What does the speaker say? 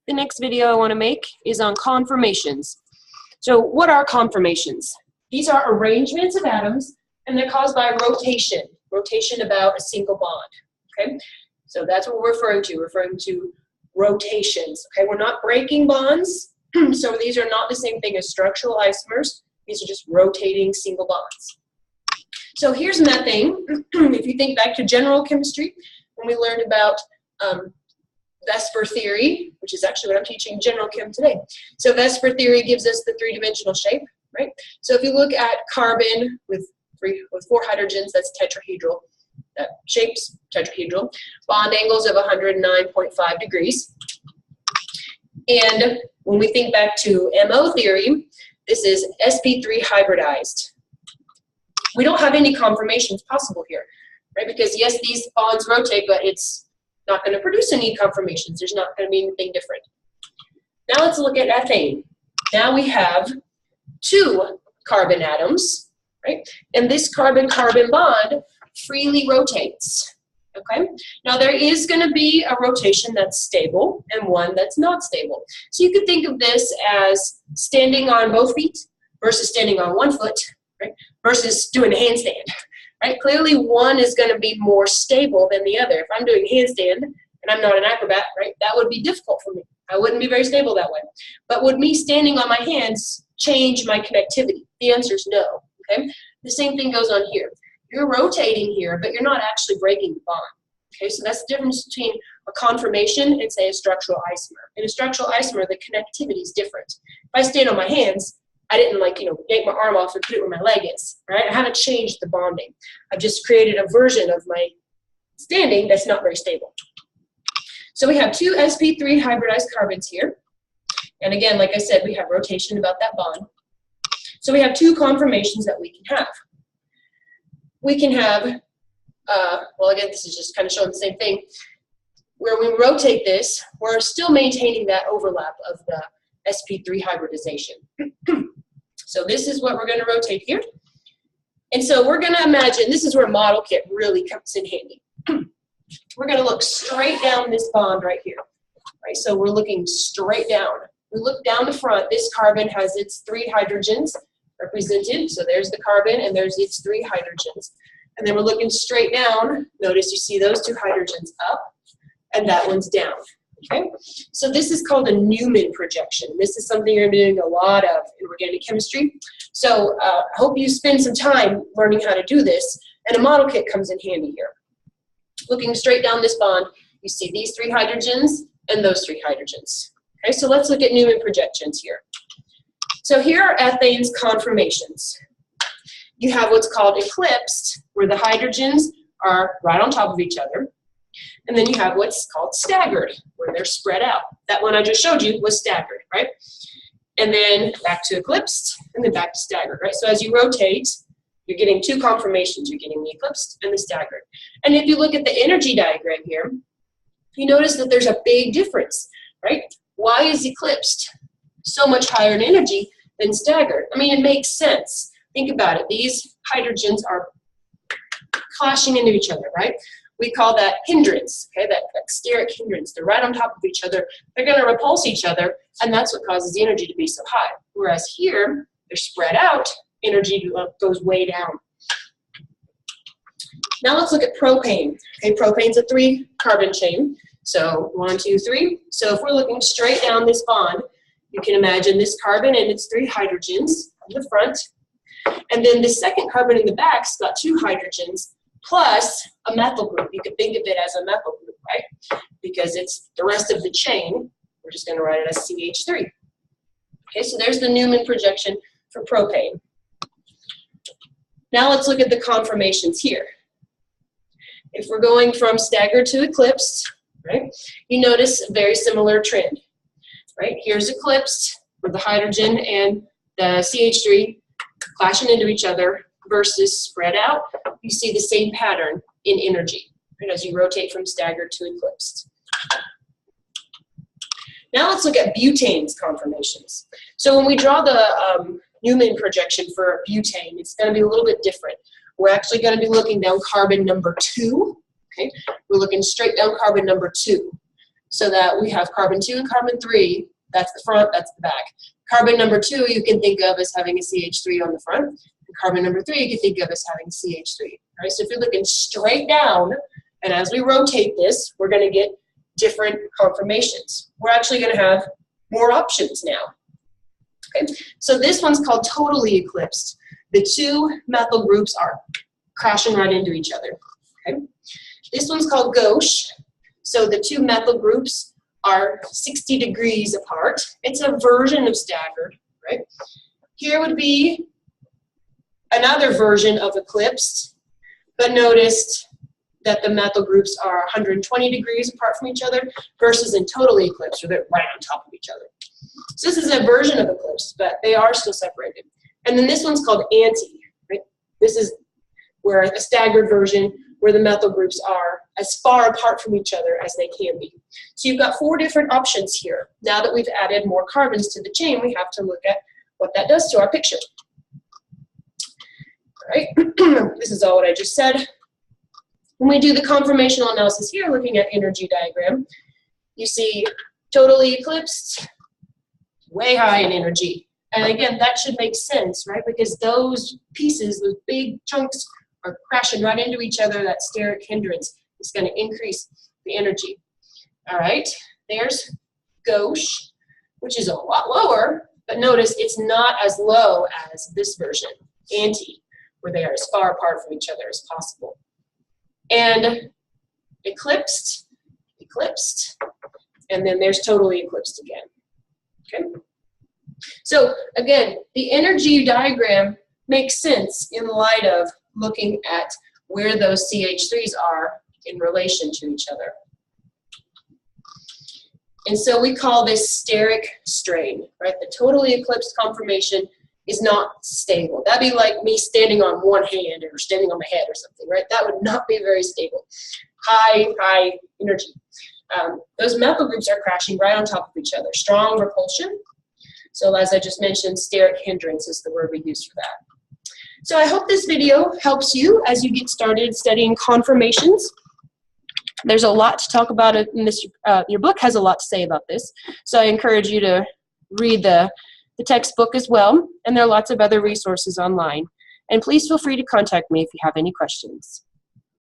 The next video I want to make is on conformations. So what are conformations? These are arrangements of atoms, and they're caused by rotation about a single bond. Okay, so that's what we're referring to rotations. Okay, we're not breaking bonds, so these are not the same thing as structural isomers. These are just rotating single bonds. So here's methane. If you think back to general chemistry, when we learned about Vesper theory, which is actually what I'm teaching general chem today. So Vesper theory gives us the three-dimensional shape, right? So if you look at carbon with four hydrogens, that's tetrahedral. That shape's tetrahedral. Bond angles of 109.5 degrees. And when we think back to MO theory, this is sp3 hybridized. We don't have any conformations possible here, right? Because yes, these bonds rotate, but it's not going to produce any conformations. There's not going to be anything different. Now let's look at ethane. Now we have two carbon atoms, right? And this carbon-carbon bond freely rotates, okay? Now there is going to be a rotation that's stable and one that's not stable. So you could think of this as standing on both feet versus standing on one foot, right? Versus doing a handstand. Right? Clearly one is going to be more stable than the other. If I'm doing handstand and I'm not an acrobat, right, that would be difficult for me. I wouldn't be very stable that way. But would me standing on my hands change my connectivity? The answer is no. Okay? The same thing goes on here. You're rotating here, but you're not actually breaking the bond. Okay, so that's the difference between a conformation and, say, a structural isomer. In a structural isomer, the connectivity is different. If I stand on my hands, I didn't yank my arm off and put it where my leg is, right? I haven't changed the bonding. I've just created a version of my standing that's not very stable. So we have two sp3 hybridized carbons here. And again, like I said, we have rotation about that bond. So we have two conformations that we can have. We can have, well, again, this is just kind of showing the same thing. Where we rotate this, we're still maintaining that overlap of the sp3 hybridization. So this is what we're going to rotate here. And so we're going to imagine, this is where model kit really comes in handy. We're going to look straight down this bond right here. Right? So we're looking straight down. We look down the front. This carbon has its three hydrogens represented. So there's the carbon and there's its three hydrogens. And then we're looking straight down. Notice you see those two hydrogens up and that one's down. Okay, so this is called a Newman projection. This is something you're going to be doing a lot of in organic chemistry. So I hope you spend some time learning how to do this, and a model kit comes in handy here. Looking straight down this bond, you see these three hydrogens and those three hydrogens. Okay, so let's look at Newman projections here. So here are ethane's conformations. You have what's called eclipsed, where the hydrogens are right on top of each other. And then you have what's called staggered, where they're spread out. That one I just showed you was staggered, right? And then back to eclipsed, and then back to staggered, right? So as you rotate, you're getting two conformations. You're getting the eclipsed and the staggered. And if you look at the energy diagram here, you notice that there's a big difference, right? Why is eclipsed so much higher in energy than staggered? I mean, it makes sense. Think about it. These hydrogens are clashing into each other, right? We call that hindrance, okay, that steric hindrance. They're right on top of each other. They're going to repulse each other, and that's what causes the energy to be so high. Whereas here, they're spread out, energy goes way down. Now let's look at propane. Okay, propane's a three-carbon chain. So 1, 2, 3. So if we're looking straight down this bond, you can imagine this carbon and its three hydrogens in the front. And then the second carbon in the back's got two hydrogens, plus a methyl group. You could think of it as a methyl group, right? Because it's the rest of the chain. We're just going to write it as CH3. Okay, so there's the Newman projection for propane. Now let's look at the conformations here. If we're going from staggered to eclipsed, right, you notice a very similar trend, right? Here's eclipsed with the hydrogen and the CH3 clashing into each other versus spread out. You see the same pattern in energy, right, as you rotate from staggered to eclipsed. Now let's look at butane's conformations. So when we draw the Newman projection for butane, it's going to be a little bit different. We're actually going to be looking down carbon number 2. Okay, we're looking straight down carbon number 2. so that we have carbon 2 and carbon 3. That's the front, that's the back. Carbon number 2 you can think of as having a CH3 on the front. And carbon number 3 you can think of as having CH3. All right, so if you're looking straight down, and as we rotate this, we're going to get different conformations. We're actually going to have more options now. Okay, so this one's called totally eclipsed. The two methyl groups are crashing right into each other. Okay, this one's called gauche. So the two methyl groups are 60 degrees apart. It's a version of staggered, right? Here would be another version of eclipsed, but notice that the methyl groups are 120 degrees apart from each other versus in totally eclipsed, where they're right on top of each other. So this is a version of eclipsed, but they are still separated. And then this one's called anti, right? This is where a staggered version where the methyl groups are as far apart from each other as they can be. So you've got 4 different options here. Now that we've added more carbons to the chain, we have to look at what that does to our picture. All right, this is all what I just said. When we do the conformational analysis here, looking at energy diagram, you see totally eclipsed, way high in energy. And again, that should make sense, right? Because those pieces, those big chunks, are crashing right into each other. That steric hindrance is going to increase the energy. All right, there's gauche, which is a lot lower, but notice it's not as low as this version, anti, where they are as far apart from each other as possible. And eclipsed, eclipsed, and then there's totally eclipsed again. Okay. So again, the energy diagram makes sense in light of looking at where those CH3s are in relation to each other. And so we call this steric strain, right? The totally eclipsed conformation is not stable. That'd be like me standing on one hand or standing on my head or something, right? That would not be very stable. High energy. Those methyl groups are crashing right on top of each other. Strong repulsion. So as I just mentioned, steric hindrance is the word we use for that. So I hope this video helps you as you get started studying conformations. There's a lot to talk about in this. Your book has a lot to say about this. So I encourage you to read the textbook as well. And there are lots of other resources online. And please feel free to contact me if you have any questions.